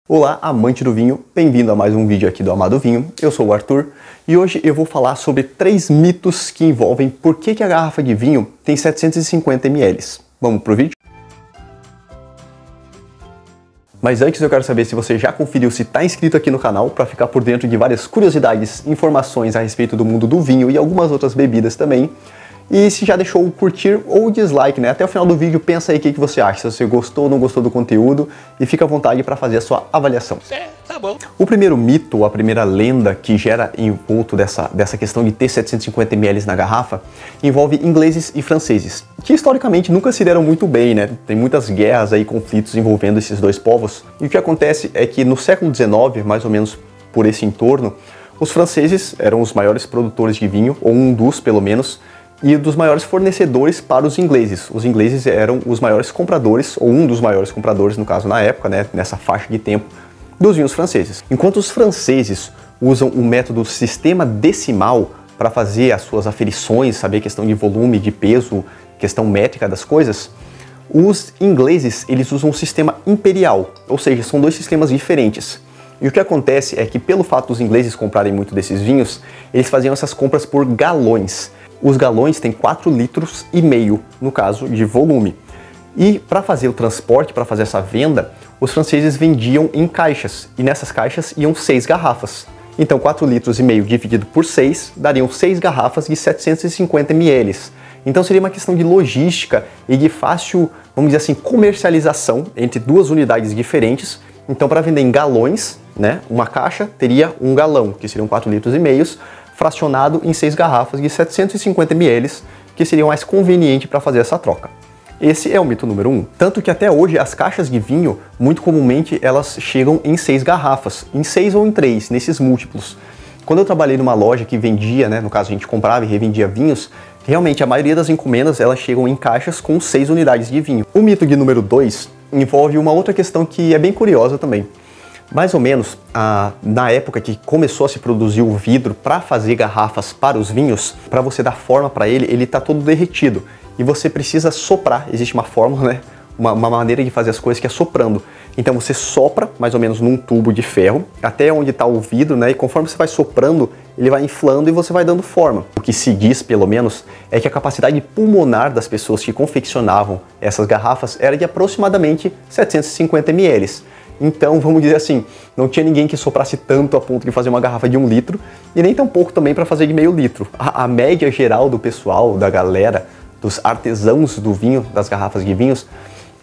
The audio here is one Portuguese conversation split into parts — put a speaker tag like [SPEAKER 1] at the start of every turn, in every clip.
[SPEAKER 1] Olá, amante do vinho, bem-vindo a mais um vídeo aqui do Amado Vinho. Eu sou o Arthur e hoje eu vou falar sobre 3 mitos que envolvem por que a garrafa de vinho tem 750 ml. Vamos pro vídeo? Mas antes eu quero saber se você já conferiu se está inscrito aqui no canal para ficar por dentro de várias curiosidades, informações a respeito do mundo do vinho e algumas outras bebidas também. E se já deixou o curtir ou o dislike, né? Até o final do vídeo pensa aí o que você acha, se você gostou ou não gostou do conteúdo e fica à vontade para fazer a sua avaliação.
[SPEAKER 2] Tá bom.
[SPEAKER 1] O primeiro mito, a primeira lenda que gera envolto dessa questão de ter 750 ml na garrafa envolve ingleses e franceses, que historicamente nunca se deram muito bem, né? Tem muitas guerras aí, conflitos envolvendo esses dois povos. E o que acontece é que no século XIX, mais ou menos por esse entorno, os franceses eram os maiores produtores de vinho, ou um dos pelo menos, e dos maiores fornecedores para os ingleses. Os ingleses eram os maiores compradores, ou um dos maiores compradores, no caso na época, né, nessa faixa de tempo, dos vinhos franceses. Enquanto os franceses usam o método sistema decimal para fazer as suas aferições, saber questão de volume, de peso, questão métrica das coisas, os ingleses eles usam o sistema imperial, ou seja, são dois sistemas diferentes. E o que acontece é que pelo fato dos ingleses comprarem muito desses vinhos, eles faziam essas compras por galões. Os galões têm 4,5 litros, no caso de volume. E para fazer o transporte, para fazer essa venda, os franceses vendiam em caixas, e nessas caixas iam 6 garrafas. Então 4,5 litros dividido por 6 dariam 6 garrafas de 750 ml. Então seria uma questão de logística e de fácil, vamos dizer assim, comercialização entre duas unidades diferentes. Então para vender em galões, né, uma caixa teria um galão, que seriam 4,5 litros, fracionado em 6 garrafas de 750 ml, que seria mais conveniente para fazer essa troca. Esse é o mito número 1. Tanto que até hoje as caixas de vinho, muito comumente, elas chegam em 6 garrafas, em 6 ou em 3, nesses múltiplos. Quando eu trabalhei numa loja que vendia, né, no caso a gente comprava e revendia vinhos, realmente a maioria das encomendas elas chegam em caixas com 6 unidades de vinho. O mito de número 2 envolve uma outra questão que é bem curiosa também. Mais ou menos na época que começou a se produzir o vidro para fazer garrafas para os vinhos, para você dar forma para ele está todo derretido e você precisa soprar. Existe uma fórmula, né? Uma maneira de fazer as coisas que é soprando. Então você sopra mais ou menos num tubo de ferro até onde está o vidro, né? E conforme você vai soprando, ele vai inflando e você vai dando forma. O que se diz, pelo menos, é que a capacidade pulmonar das pessoas que confeccionavam essas garrafas era de aproximadamente 750 ml. Então, vamos dizer assim, não tinha ninguém que soprasse tanto a ponto de fazer uma garrafa de 1 litro e nem tão pouco também para fazer de meio litro. A média geral do pessoal, da galera, dos artesãos do vinho, das garrafas de vinhos,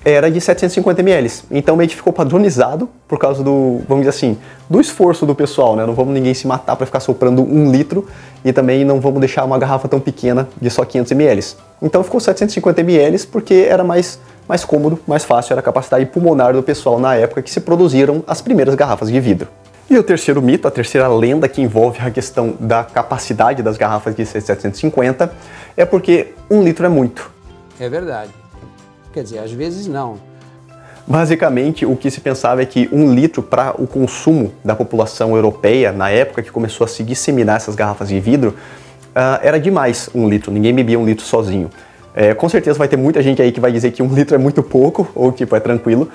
[SPEAKER 1] era de 750 ml. Então meio que ficou padronizado por causa do, vamos dizer assim, do esforço do pessoal, né? Não vamos ninguém se matar para ficar soprando 1 litro e também não vamos deixar uma garrafa tão pequena de só 500 ml. Então ficou 750 ml porque era mais cômodo, mais fácil, era a capacidade pulmonar do pessoal na época que se produziram as primeiras garrafas de vidro. E o terceiro mito, a terceira lenda que envolve a questão da capacidade das garrafas de 750 é porque 1 litro é muito.
[SPEAKER 2] É verdade. Quer dizer, às vezes não.
[SPEAKER 1] Basicamente, o que se pensava é que 1 litro para o consumo da população europeia, na época que começou a se disseminar essas garrafas de vidro, era demais 1 litro, ninguém bebia 1 litro sozinho. Com certeza vai ter muita gente aí que vai dizer que 1 litro é muito pouco, ou tipo, é tranquilo,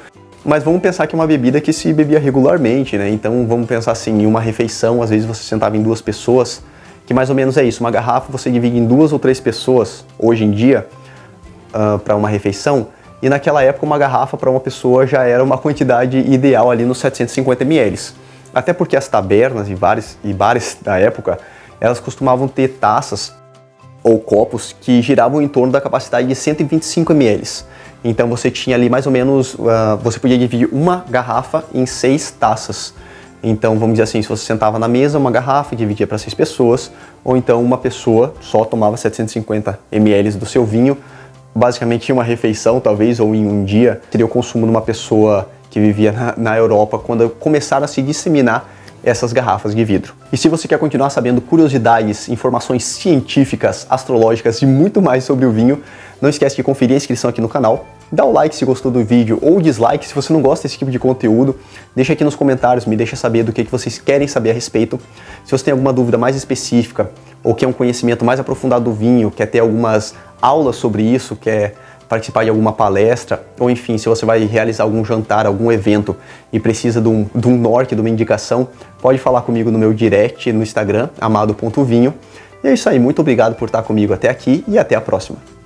[SPEAKER 1] mas vamos pensar que é uma bebida que se bebia regularmente, né? Então vamos pensar assim, em uma refeição, às vezes você sentava em 2 pessoas, que mais ou menos é isso, uma garrafa você divide em 2 ou 3 pessoas, hoje em dia, para uma refeição, e naquela época uma garrafa para uma pessoa já era uma quantidade ideal ali nos 750 ml. Até porque as tabernas e bares da época, elas costumavam ter taças ou copos que giravam em torno da capacidade de 125 ml. Então você tinha ali mais ou menos, você podia dividir uma garrafa em 6 taças. Então vamos dizer assim, se você sentava na mesa, uma garrafa e dividia para 6 pessoas, ou então uma pessoa só tomava 750 ml do seu vinho, basicamente em uma refeição talvez, ou em um dia, seria o consumo de uma pessoa que vivia na Europa quando começaram a se disseminar essas garrafas de vidro. E se você quer continuar sabendo curiosidades, informações científicas, astrológicas e muito mais sobre o vinho, não esquece de conferir a inscrição aqui no canal, dá o like se gostou do vídeo ou dislike se você não gosta desse tipo de conteúdo, deixa aqui nos comentários, me deixa saber do que vocês querem saber a respeito. Se você tem alguma dúvida mais específica ou quer um conhecimento mais aprofundado do vinho, quer ter algumas aulas sobre isso, quer participar de alguma palestra, ou enfim, se você vai realizar algum jantar, algum evento e precisa de um norte, de uma indicação, pode falar comigo no meu direct no Instagram, amado.vinho. E é isso aí, muito obrigado por estar comigo até aqui e até a próxima.